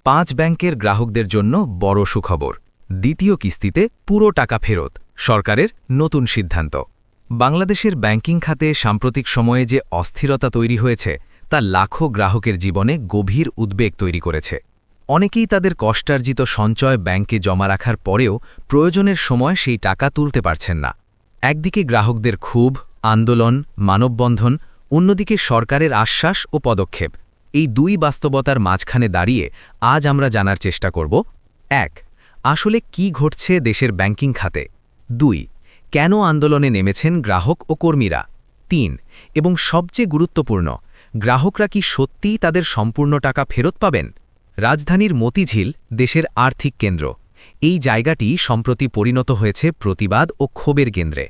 5 ব্যাংকের গ্রাহকদের জন্য বড় সুখবর। দ্বিতীয় কিস্তিতে পুরো টাকা ফেরত, সরকারের নতুন সিদ্ধান্ত। বাংলাদেশের ব্যাংকিং খাতে সাম্প্রতিক সময়ে যে অস্থিরতা তৈরি হয়েছে তা লাখো গ্রাহকের জীবনে গভীর উদ্বেগ তৈরি করেছে। অনেকেই তাদের কষ্টার্জিত সঞ্চয় ব্যাংকে জমা রাখার পরেও প্রয়োজনের সময় সেই টাকা তুলতে পারছেন না। একদিকে গ্রাহকদের ক্ষোভ, আন্দোলন, মানববন্ধন, অন্যদিকে সরকারের আশ্বাস ও পদক্ষেপ। এই দুই বাস্তবতার মাঝখানে দাঁড়িয়ে আজ আমরা জানার চেষ্টা করব: ১. আসলে কি ঘটছে দেশের ব্যাংকিং খাতে? ২. কেন আন্দোলনে নেমেছেন গ্রাহক ও কর্মীরা? ৩. এবং সবচেয়ে গুরুত্বপূর্ণ, গ্রাহকরা কি সত্যিই তাদের সম্পূর্ণ টাকা ফেরত পাবেন? রাজধানীর মতিঝিল দেশের আর্থিক কেন্দ্র। এই জায়গাটি সম্প্রতি পরিণত হয়েছে প্রতিবাদ ও ক্ষোভের কেন্দ্রে।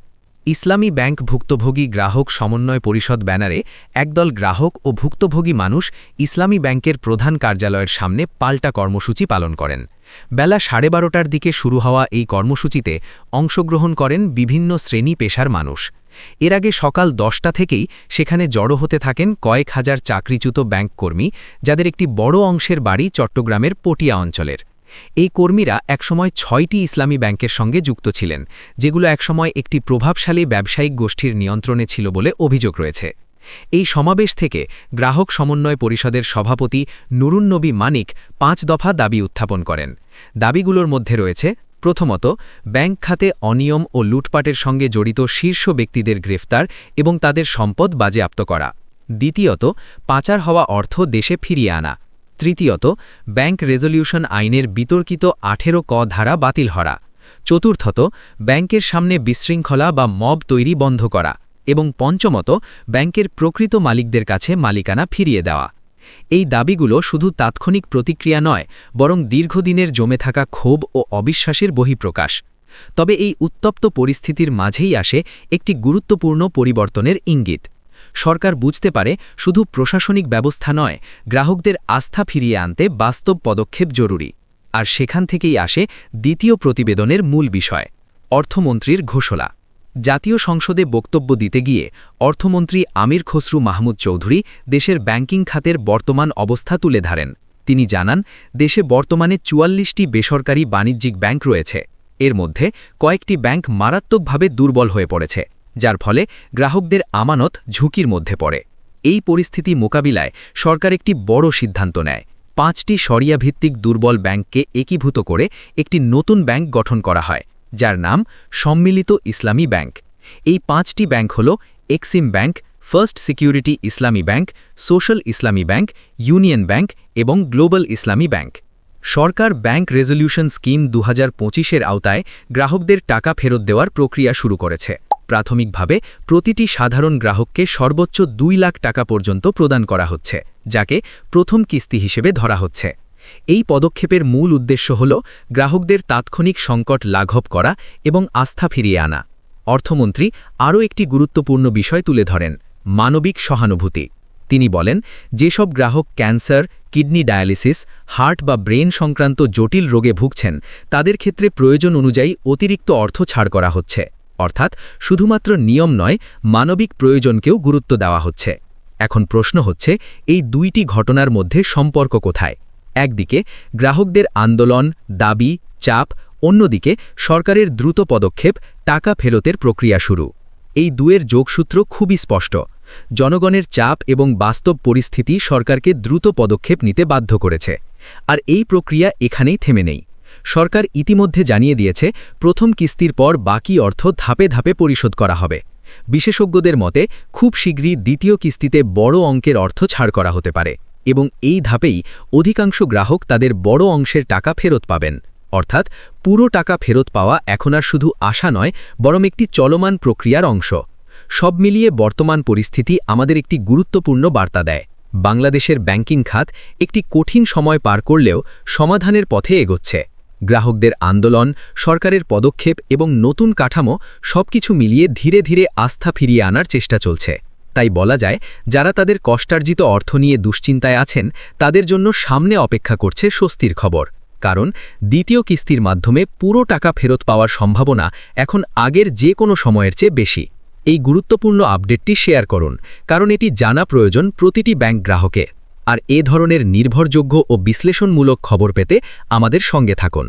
ইসলামী ব্যাংক ভুক্তভোগী গ্রাহক সমন্বয় পরিষদ ব্যানারে একদল গ্রাহক ও ভুক্তভোগী মানুষ ইসলামী ব্যাংকের প্রধান কার্যালয়ের সামনে পাল্টা কর্মসূচি পালন করেন। বেলা 12:30টার দিকে শুরু হওয়া এই কর্মসূচিতে অংশগ্রহণ করেন বিভিন্ন শ্রেণী পেশার মানুষ। এর আগে সকাল 10টা থেকেই সেখানে জড়ো হতে থাকেন কয়েক হাজার চাকরিচ্যুত ব্যাংক কর্মী, যাদের একটি বড় অংশের বাড়ি চট্টগ্রামের পটিয়া অঞ্চলের। এই কর্মীরা একসময় 6টি ইসলামী ব্যাংকের সঙ্গে যুক্ত ছিলেন, যেগুলো একসময় একটি প্রভাবশালী ব্যবসায়িক গোষ্ঠীর নিয়ন্ত্রণে ছিল বলে অভিযোগ রয়েছে। এই সমাবেশ থেকে গ্রাহক সমন্বয় পরিষদের সভাপতি নুরুন নবী মানিক 5 দফা দাবি উত্থাপন করেন। দাবিগুলোর মধ্যে রয়েছে: প্রথমত, ব্যাংক খাতে অনিয়ম ও লুটপাটের সঙ্গে জড়িত শীর্ষ ব্যক্তিদের গ্রেফতার এবং তাদের সম্পদ বাজেয়াপ্ত করা। দ্বিতীয়ত, পাচার হওয়া অর্থ দেশে ফিরিয়ে আনা। তৃতীয়ত, ব্যাংক রেজলিউশন আইনের বিতর্কিত 18 ক ধারা বাতিল করা। চতুর্থত, ব্যাংকের সামনে বিশৃঙ্খলা বা মব তৈরি বন্ধ করা। এবং পঞ্চমত, ব্যাংকের প্রকৃত মালিকদের কাছে মালিকানা ফিরিয়ে দেওয়া। এই দাবিগুলো শুধু তাৎক্ষণিক প্রতিক্রিয়া নয়, বরং দীর্ঘদিনের জমে থাকা ক্ষোভ ও অবিশ্বাসের বহিঃপ্রকাশ। তবে এই উত্তপ্ত পরিস্থিতির মাঝেই আসে একটি গুরুত্বপূর্ণ পরিবর্তনের ইঙ্গিত। সরকার বুঝতে পারে শুধু প্রশাসনিক ব্যবস্থা নয়, গ্রাহকদের আস্থা ফিরিয়ে আনতে বাস্তব পদক্ষেপ জরুরি। আর সেখান থেকেই আসে দ্বিতীয় প্রতিবেদনের মূল বিষয়: অর্থমন্ত্রীর ঘোষণা। জাতীয় সংসদে বক্তব্য দিতে গিয়ে অর্থমন্ত্রী আমির খসরু মাহমুদ চৌধুরী দেশের ব্যাংকিং খাতের বর্তমান অবস্থা তুলে ধরেন। তিনি জানান, দেশে বর্তমানে 44টি বেসরকারি বাণিজ্যিক ব্যাংক রয়েছে। এর মধ্যে কয়েকটি ব্যাংক মারাত্মকভাবে দুর্বল হয়ে পড়েছে, যার ফলে গ্রাহকদের আমানত ঝুঁকির মধ্যে পড়ে। এই পরিস্থিতি মোকাবিলায় সরকার একটি বড় সিদ্ধান্ত নেয়। 5টি শরিয়াভিত্তিক দুর্বল ব্যাংককে একীভূত করে একটি নতুন ব্যাংক গঠন করা হয়, যার নাম সম্মিলিত ইসলামী ব্যাংক। এই 5টি ব্যাংক হল এক্সিম ব্যাংক, ফার্স্ট সিকিউরিটি ইসলামী ব্যাংক, সোশ্যাল ইসলামী ব্যাংক, ইউনিয়ন ব্যাংক এবং গ্লোবাল ইসলামী ব্যাংক। সরকার ব্যাংক রেজলিউশন স্কিম 2025-এর আওতায় গ্রাহকদের টাকা ফেরত দেওয়ার প্রক্রিয়া শুরু করেছে। প্রাথমিকভাবে প্রতিটি সাধারণ গ্রাহককে সর্বোচ্চ 2 লাখ টাকা পর্যন্ত প্রদান করা হচ্ছে, যাকে প্রথম কিস্তি হিসেবে ধরা হচ্ছে। এই পদক্ষেপের মূল উদ্দেশ্য হল গ্রাহকদের তাৎক্ষণিক সংকট লাঘব করা এবং আস্থা ফিরিয়ে আনা। অর্থমন্ত্রী আরও একটি গুরুত্বপূর্ণ বিষয় তুলে ধরেন: মানবিক সহানুভূতি। তিনি বলেন, যেসব গ্রাহক ক্যান্সার, কিডনি ডায়ালিসিস, হার্ট বা ব্রেন সংক্রান্ত জটিল রোগে ভুগছেন, তাদের ক্ষেত্রে প্রয়োজন অনুযায়ী অতিরিক্ত অর্থ ছাড় করা হচ্ছে। অর্থাৎ শুধুমাত্র নিয়ম নয়, মানবিক প্রয়োজনকেও গুরুত্ব দেওয়া হচ্ছে। এখন প্রশ্ন হচ্ছে, এই দুইটি ঘটনার মধ্যে সম্পর্ক কোথায়? একদিকে গ্রাহকদের আন্দোলন, দাবি, চাপ; অন্যদিকে সরকারের দ্রুত পদক্ষেপ, টাকা ফেরতের প্রক্রিয়া শুরু। এই দুয়ের যোগসূত্র খুবই স্পষ্ট। জনগণের চাপ এবং বাস্তব পরিস্থিতি সরকারকে দ্রুত পদক্ষেপ নিতে বাধ্য করেছে। আর এই প্রক্রিয়া এখানেই থেমে নেই। সরকার ইতিমধ্যে জানিয়ে দিয়েছে, প্রথম কিস্তির পর বাকি অর্থ ধাপে ধাপে পরিশোধ করা হবে। বিশেষজ্ঞদের মতে খুব শীঘ্রই দ্বিতীয় কিস্তিতে বড় অঙ্কের অর্থ ছাড় করা হতে পারে, এবং এই ধাপেই অধিকাংশ গ্রাহক তাদের বড় অংশের টাকা ফেরত পাবেন। অর্থাৎ পুরো টাকা ফেরত পাওয়া এখন আর শুধু আশা নয়, বরং একটি চলমান প্রক্রিয়ার অংশ। সব মিলিয়ে বর্তমান পরিস্থিতি আমাদের একটি গুরুত্বপূর্ণ বার্তা দেয়: বাংলাদেশের ব্যাংকিং খাত একটি কঠিন সময় পার করলেও সমাধানের পথে এগোচ্ছে। গ্রাহকদের আন্দোলন, সরকারের পদক্ষেপ এবং নতুন কাঠামো সবকিছু মিলিয়ে ধীরে ধীরে আস্থা ফিরিয়ে আনার চেষ্টা চলছে। তাই বলা যায়, যারা তাদের কষ্টার্জিত অর্থ নিয়ে দুশ্চিন্তায় আছেন, তাদের জন্য সামনে অপেক্ষা করছে স্বস্তির খবর। কারণ দ্বিতীয় কিস্তির মাধ্যমে পুরো টাকা ফেরত পাওয়ার সম্ভাবনা এখন আগের যে কোনো সময়ের চেয়ে বেশি। এই গুরুত্বপূর্ণ আপডেটটি শেয়ার করুন, কারণ এটি জানা প্রয়োজন প্রতিটি ব্যাংক গ্রাহকের। আর এ ধরনের নির্ভরযোগ্য ও বিশ্লেষণমূলক খবর পেতে আমাদের সঙ্গে থাকুন।